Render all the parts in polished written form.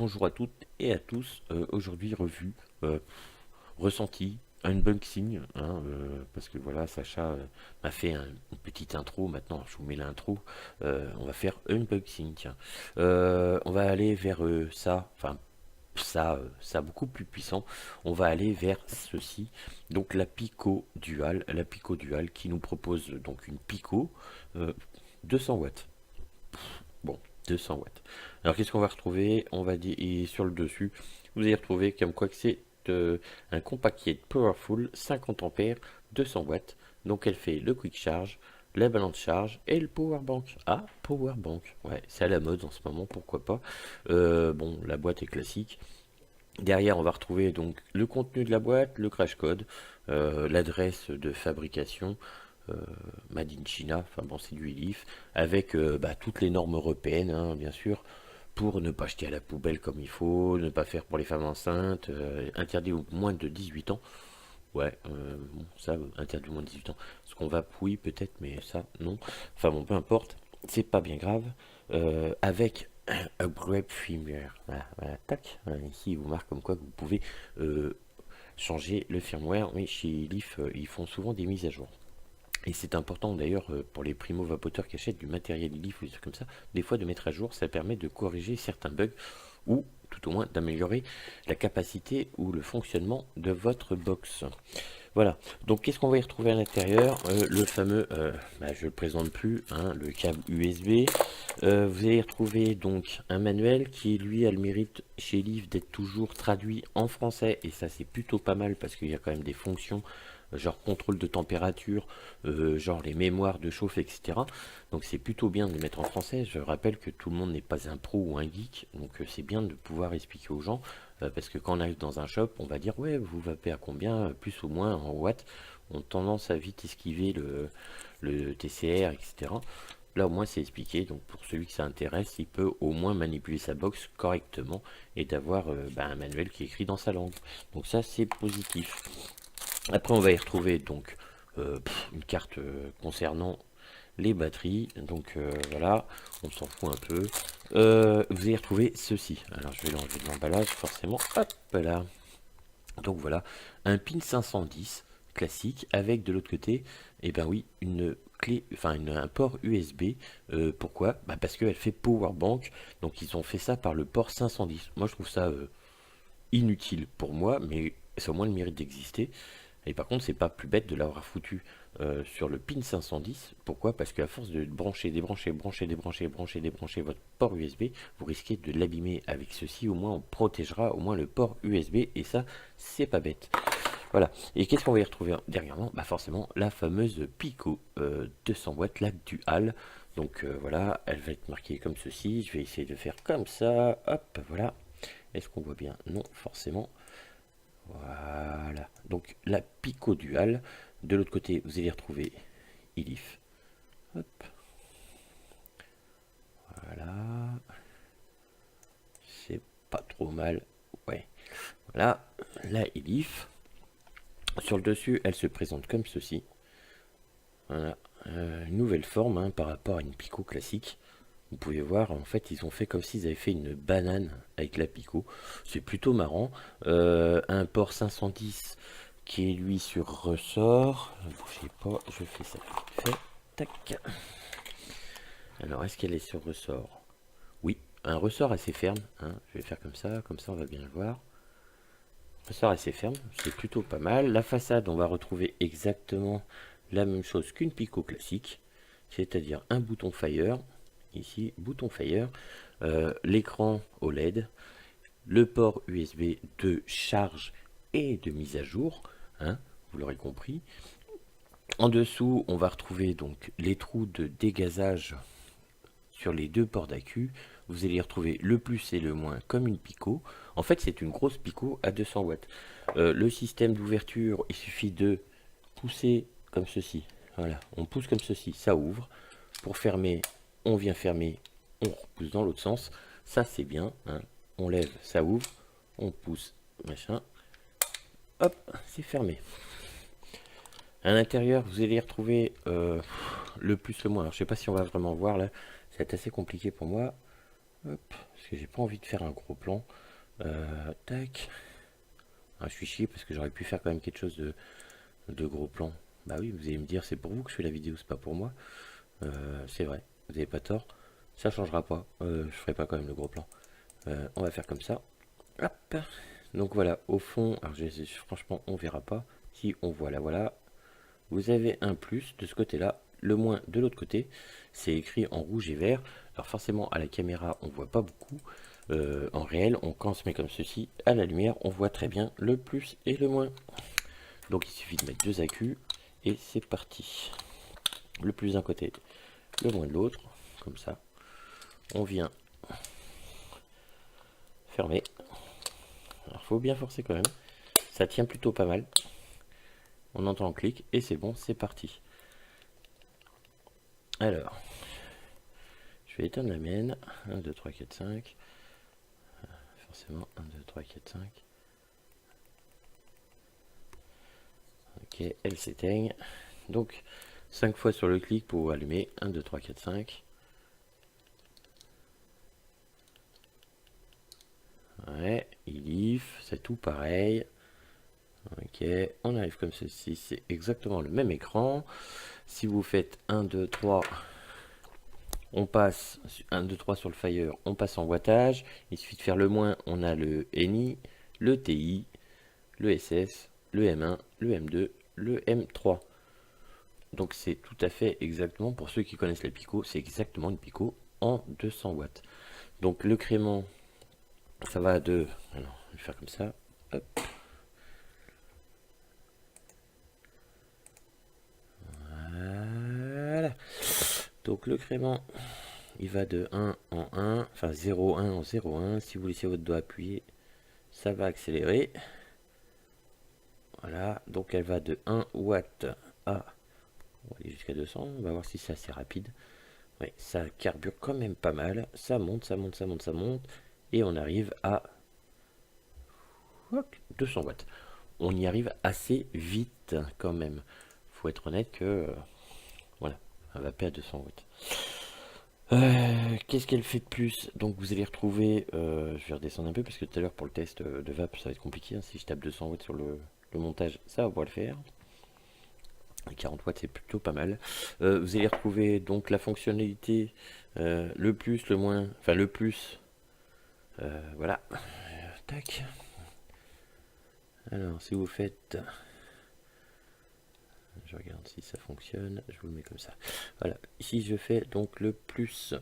bonjour à toutes et à tous. Aujourd'hui, revue, ressenti, unboxing, hein, parce que voilà, Sacha m'a fait une petite intro. Maintenant, je vous mets l'intro. On va faire unboxing. Tiens. On va aller vers ça, enfin ça beaucoup plus puissant. On va aller vers ceci, donc la Pico Dual qui nous propose donc une Pico 200 watts. Bon, 200 watts. Alors qu'est-ce qu'on va retrouver? On va dire, et sur le dessus, vous allez retrouver comme quoi que c'est un compact Powerful 50 ampères 200 watts. Donc elle fait le quick charge, la balance charge et le power bank. Ah, power bank, ouais, c'est à la mode en ce moment, pourquoi pas. Bon, la boîte est classique. Derrière, on va retrouver donc le contenu de la boîte, le crash code, l'adresse de fabrication, euh, Made in China, enfin bon, c'est du Elif, avec toutes les normes européennes, hein, bien sûr, pour ne pas jeter à la poubelle comme il faut, ne pas faire pour les femmes enceintes, interdit aux moins de 18 ans. Ouais, bon, ça, interdit aux moins de 18 ans. Ce qu'on va, oui, peut-être, mais ça, non. Enfin bon, peu importe, c'est pas bien grave. Avec un upgrade firmware. Voilà, voilà, tac. Voilà, ici, il vous marque comme quoi que vous pouvez changer le firmware. Oui, chez Leaf, ils font souvent des mises à jour. Et c'est important d'ailleurs pour les primo-vapoteurs qui achètent du matériel Leaf ou des trucs comme ça, des fois de mettre à jour, ça permet de corriger certains bugs ou tout au moins d'améliorer la capacité ou le fonctionnement de votre box. Voilà, donc qu'est-ce qu'on va y retrouver à l'intérieur? Le fameux, je le présente plus, hein, le câble USB. Vous allez y retrouver donc un manuel qui lui a le mérite chez Leaf d'être toujours traduit en français, et ça c'est plutôt pas mal parce qu'il y a quand même des fonctions genre contrôle de température, genre les mémoires de chauffe, etc. Donc c'est plutôt bien de les mettre en français. Je rappelle que tout le monde n'est pas un pro ou un geek, donc c'est bien de pouvoir expliquer aux gens, parce que quand on arrive dans un shop, on va dire ouais, vous vapez à combien, plus ou moins en watts. On a tendance à vite esquiver le TCR, etc. Là au moins c'est expliqué, donc pour celui que ça intéresse, il peut au moins manipuler sa box correctement et d'avoir un manuel qui est écrit dans sa langue. Donc ça c'est positif. Après, on va y retrouver donc une carte concernant les batteries. Donc voilà, on s'en fout un peu. Vous allez retrouver ceci. Alors, je vais l'enlever de l'emballage, forcément. Hop là. Donc voilà, un pin 510 classique avec de l'autre côté, et ben oui, une clé, enfin un port USB. Pourquoi? Parce qu'elle fait power bank. Donc ils ont fait ça par le port 510. Moi, je trouve ça inutile pour moi, mais c'est au moins le mérite d'exister. Et par contre, c'est pas plus bête de l'avoir foutu sur le pin 510. Pourquoi? Parce qu'à force de brancher, débrancher, brancher, débrancher, brancher, débrancher votre port USB, vous risquez de l'abîmer. Avec ceci, au moins, on protégera au moins le port USB. Et ça, c'est pas bête. Voilà. Et qu'est-ce qu'on va y retrouver dernièrement? Forcément, la fameuse Pico 200 watts, la dual. Donc voilà, elle va être marquée comme ceci. Je vais essayer de faire comme ça. Hop, voilà. Est-ce qu'on voit bien? Non, forcément. Voilà. Donc la Pico Dual. De l'autre côté, vous allez retrouver Elif. Hop. Voilà. C'est pas trop mal. Ouais. Voilà. La Elif. Sur le dessus, elle se présente comme ceci. Voilà. Une nouvelle forme hein, par rapport à une Pico classique. Vous pouvez voir, en fait, ils ont fait comme s'ils avaient fait une banane avec la Pico. C'est plutôt marrant. Un port 510 qui est lui sur ressort. Ne bougez pas, je fais ça vite fait. Tac. Alors, est-ce qu'elle est sur ressort? Oui, un ressort assez ferme. Hein. Je vais faire comme ça on va bien le voir. Ressort assez ferme, c'est plutôt pas mal. La façade, on va retrouver exactement la même chose qu'une Pico classique. C'est-à-dire un bouton Fire. Ici, bouton Fire. L'écran OLED. Le port USB de charge et de mise à jour. Hein, vous l'aurez compris. En dessous, on va retrouver donc les trous de dégazage sur les deux ports d'accu. Vous allez retrouver le plus et le moins comme une Pico. En fait, c'est une grosse Pico à 200 watts. Le système d'ouverture, il suffit de pousser comme ceci. Voilà, on pousse comme ceci, ça ouvre. Pour fermer, on vient fermer, on repousse dans l'autre sens. Ça, c'est bien. Hein. On lève, ça ouvre. On pousse, machin. Hop, c'est fermé. À l'intérieur, vous allez retrouver le plus, le moins. Alors, je sais pas si on va vraiment voir là. C'est assez compliqué pour moi. Hop, parce que j'ai pas envie de faire un gros plan. Tac. Ah, je suis chier parce que j'aurais pu faire quand même quelque chose de gros plan. Bah oui, vous allez me dire, c'est pour vous que je fais la vidéo, c'est pas pour moi. C'est vrai, vous avez pas tort. Ça changera pas. Je ferai pas quand même le gros plan. On va faire comme ça. Hop. Donc voilà, au fond, alors franchement, on verra pas. Si on voit là, voilà, vous avez un plus de ce côté-là, le moins de l'autre côté. C'est écrit en rouge et vert. Alors forcément, à la caméra, on voit pas beaucoup. En réel, quand on se met comme ceci, à la lumière, on voit très bien le plus et le moins. Donc il suffit de mettre deux accus et c'est parti. Le plus d'un côté, le moins de l'autre, comme ça. On vient fermer. Alors faut bien forcer quand même. Ça tient plutôt pas mal. On entend le clic et c'est bon, c'est parti. Alors, je vais éteindre la mienne. 1, 2, 3, 4, 5. Forcément, 1, 2, 3, 4, 5. Ok, elle s'éteigne. Donc, 5 fois sur le clic pour allumer. 1, 2, 3, 4, 5. Ouais, ILIF, c'est tout pareil. Ok, on arrive comme ceci, c'est exactement le même écran. Si vous faites 1, 2, 3, on passe 1, 2, 3 sur le Fire, on passe en wattage. Il suffit de faire le moins, on a le NI, le TI, le SS, le M1, le M2, le M3. Donc c'est tout à fait exactement, pour ceux qui connaissent la Pico, c'est exactement une Pico en 200 watts. Donc le crément, ça va de... Alors, je vais faire comme ça. Hop. Voilà. Donc le crément, il va de 1 en 1, enfin 0,1 en 0,1. Si vous laissez votre doigt appuyé, ça va accélérer. Voilà, donc elle va de 1 watt à... On va aller jusqu'à 200, on va voir si c'est assez rapide. Oui, ça carbure quand même pas mal. Ça monte, ça monte, ça monte, ça monte. Et on arrive à 200 watts. On y arrive assez vite quand même. Faut être honnête que... voilà, elle va pas à 200 watts. Qu'est-ce qu'elle fait de plus? Donc vous allez retrouver... je vais redescendre un peu parce que tout à l'heure pour le test de VAP ça va être compliqué. Hein. Si je tape 200 watts sur le montage, ça va pouvoir le faire. 40 watts c'est plutôt pas mal. Vous allez retrouver donc la fonctionnalité le plus, le moins, enfin le plus. Voilà. Tac. Alors si vous faites, je regarde si ça fonctionne, je vous le mets comme ça. Voilà. Ici je fais donc le plus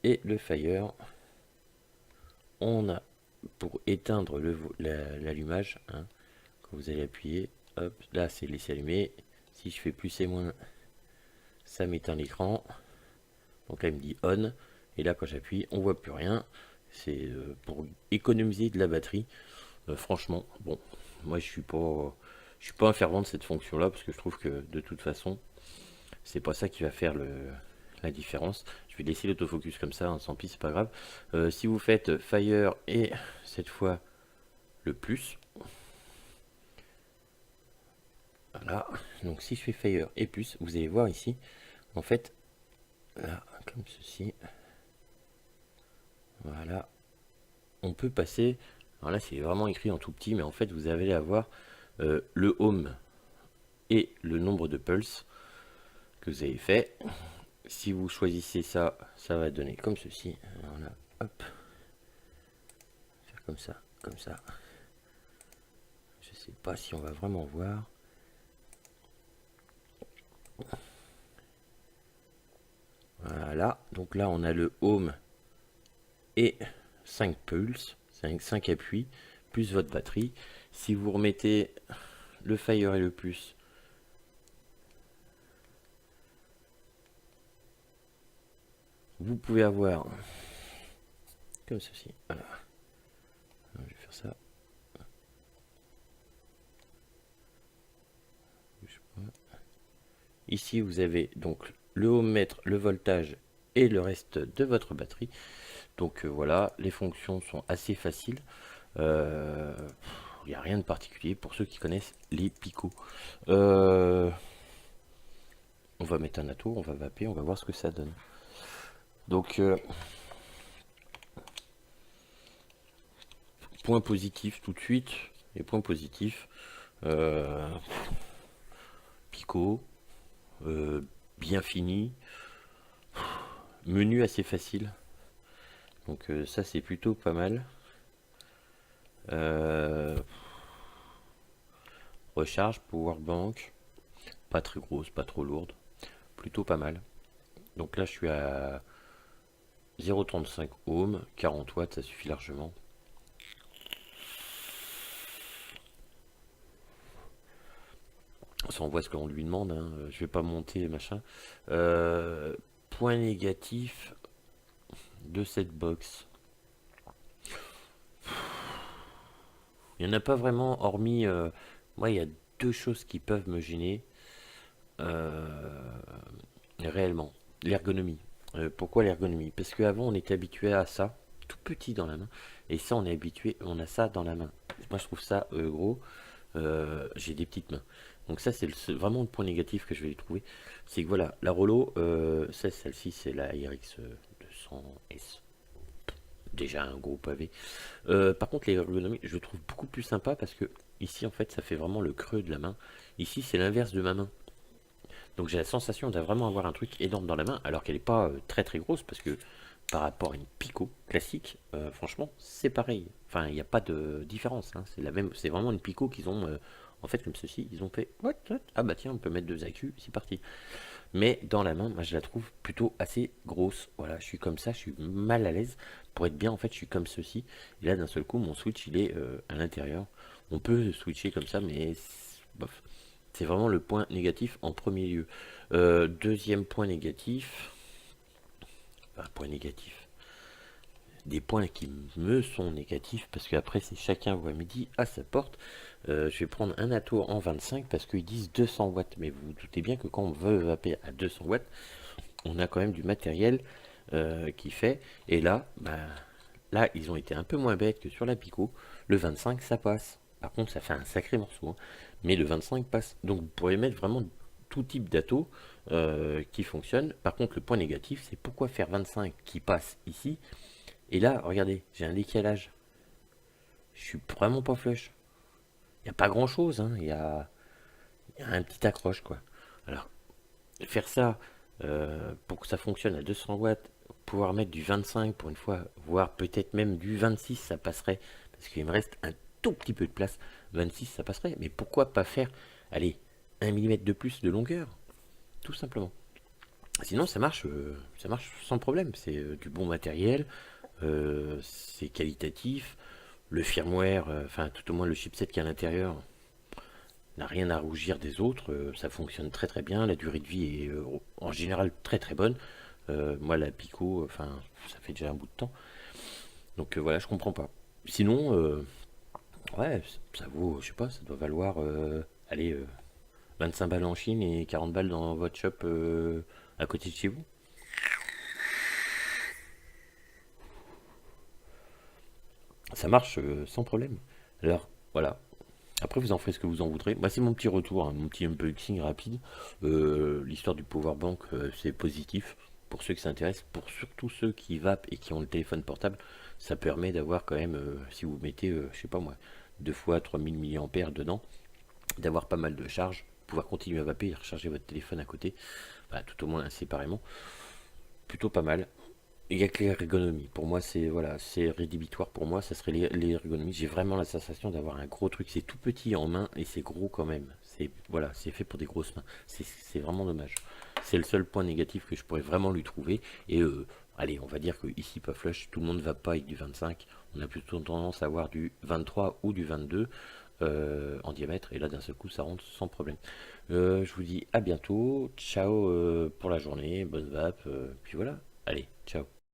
et le Fire. On a pour éteindre l'allumage, hein, quand vous allez appuyer, hop, là c'est laisser allumer. Si je fais plus et moins, ça m'éteint l'écran. Donc là il me dit on, et là quand j'appuie on voit plus rien. C'est pour économiser de la batterie. Franchement, bon, moi je suis pas un fervent de cette fonction là parce que je trouve que de toute façon c'est pas ça qui va faire la différence. Je vais laisser l'autofocus comme ça, hein, sans pis c'est pas grave. Si vous faites Fire et cette fois le plus, voilà, donc si je fais Fire et plus, vous allez voir ici, en fait, là, comme ceci, voilà, on peut passer, alors là c'est vraiment écrit en tout petit, mais en fait vous allez avoir le home et le nombre de pulses que vous avez fait. Si vous choisissez ça, ça va donner comme ceci. Voilà, hop, faire comme ça, comme ça. Je sais pas si on va vraiment voir. Voilà, donc là on a le home et 5 pulses, 5 appuis, plus votre batterie. Si vous remettez le Fire et le plus, vous pouvez avoir comme ceci. Voilà. Je vais faire ça. Ici vous avez donc le ohmmètre, le voltage et le reste de votre batterie. Donc voilà, les fonctions sont assez faciles. Il n'y a rien de particulier pour ceux qui connaissent les picots. On va mettre un atto, on va vaper, on va voir ce que ça donne. Donc Point positif tout de suite. Les points positifs. Euh, Picot. euh, Bien fini. Menu assez facile. Donc ça c'est plutôt pas mal. Euh, Recharge, powerbank. Pas très grosse, pas trop lourde. Plutôt pas mal. Donc là je suis à 0,35 ohms. 40 watts, ça suffit largement. Ça on voit ce qu'on lui demande, hein. Je vais pas monter machin. Point négatif de cette box. Il n'y en a pas vraiment, hormis... moi, il y a deux choses qui peuvent me gêner, euh, réellement. L'ergonomie. Pourquoi l'ergonomie? Parce qu'avant, on était habitué à ça, tout petit dans la main, et ça, on est habitué, on a ça dans la main. Moi, je trouve ça gros. J'ai des petites mains. Donc ça, c'est vraiment le point négatif que je vais trouver. C'est que voilà, la Rollo, celle-ci, c'est la IRX 200S. Déjà un gros pavé. Par contre, l'ergonomie, je le trouve beaucoup plus sympa parce que ici, en fait, ça fait vraiment le creux de la main. Ici, c'est l'inverse de ma main. Donc j'ai la sensation de vraiment avoir un truc énorme dans la main, alors qu'elle n'est pas très très grosse parce que par rapport à une Pico classique, franchement, c'est pareil. Enfin, il n'y a pas de différence, hein. C'est la même, c'est vraiment une Pico qu'ils ont, en fait, comme ceci, ils ont fait. Ah bah tiens, on peut mettre deux accus, c'est parti. Mais dans la main, moi je la trouve plutôt assez grosse. Voilà, je suis comme ça, je suis mal à l'aise. Pour être bien, en fait, je suis comme ceci. Et là, d'un seul coup, mon switch, il est à l'intérieur. On peut switcher comme ça, mais bof. C'est vraiment le point négatif en premier lieu. Deuxième point négatif. Enfin, point négatif. Des points qui me sont négatifs, parce qu'après, c'est chacun voit midi à sa porte. Je vais prendre un Atto en 25 parce qu'ils disent 200 watts. Mais vous vous doutez bien que quand on veut vaper à 200 watts, on a quand même du matériel qui fait. Et là, bah, là, ils ont été un peu moins bêtes que sur la Pico. Le 25, ça passe. Par contre, ça fait un sacré morceau, hein. Mais le 25 passe. Donc, vous pourrez mettre vraiment tout type d'atto qui fonctionne. Par contre, le point négatif, c'est pourquoi faire 25 qui passe ici. Et là, regardez, j'ai un décalage. Je suis vraiment pas flush. Il n'y a pas grand chose, hein. Il y a un petit accroche, quoi. Alors, faire ça pour que ça fonctionne à 200 watts, pouvoir mettre du 25 pour une fois, voire peut-être même du 26, ça passerait, parce qu'il me reste un tout petit peu de place. 26, ça passerait, mais pourquoi pas faire, allez, 1 mm de plus de longueur, tout simplement. Sinon, ça marche sans problème. C'est du bon matériel, c'est qualitatif. Le firmware, enfin tout au moins le chipset qui est à l'intérieur, n'a rien à rougir des autres, ça fonctionne très très bien, la durée de vie est en général très très bonne. Moi la Pico, enfin ça fait déjà un bout de temps, donc voilà, je comprends pas. Sinon, ouais, ça vaut, je sais pas, ça doit valoir, allez, 25 balles en Chine et 40 balles dans votre shop à côté de chez vous. Ça marche sans problème. Alors voilà, après, vous en ferez ce que vous en voudrez. Moi, c'est mon petit retour, hein, mon petit unboxing rapide. L'histoire du powerbank, c'est positif pour ceux qui s'intéressent. Pour surtout ceux qui vapent et qui ont le téléphone portable, ça permet d'avoir quand même, si vous mettez, je sais pas moi, 2 fois 3000 mAh dedans, d'avoir pas mal de charge, pouvoir continuer à vaper et recharger votre téléphone à côté, bah, tout au moins séparément. Plutôt pas mal. Il n'y a que l'ergonomie. Pour moi, c'est voilà, c'est rédhibitoire. Pour moi, ça serait l'ergonomie. J'ai vraiment la sensation d'avoir un gros truc. C'est tout petit en main et c'est gros quand même. C'est voilà, c'est fait pour des grosses mains. C'est vraiment dommage. C'est le seul point négatif que je pourrais vraiment lui trouver. Et allez, on va dire que ici, pas flush, tout le monde ne va pas avec du 25. On a plutôt tendance à avoir du 23 ou du 22 en diamètre. Et là, d'un seul coup, ça rentre sans problème. Je vous dis à bientôt. Ciao pour la journée. Bonne vape. Puis voilà. Allez, ciao.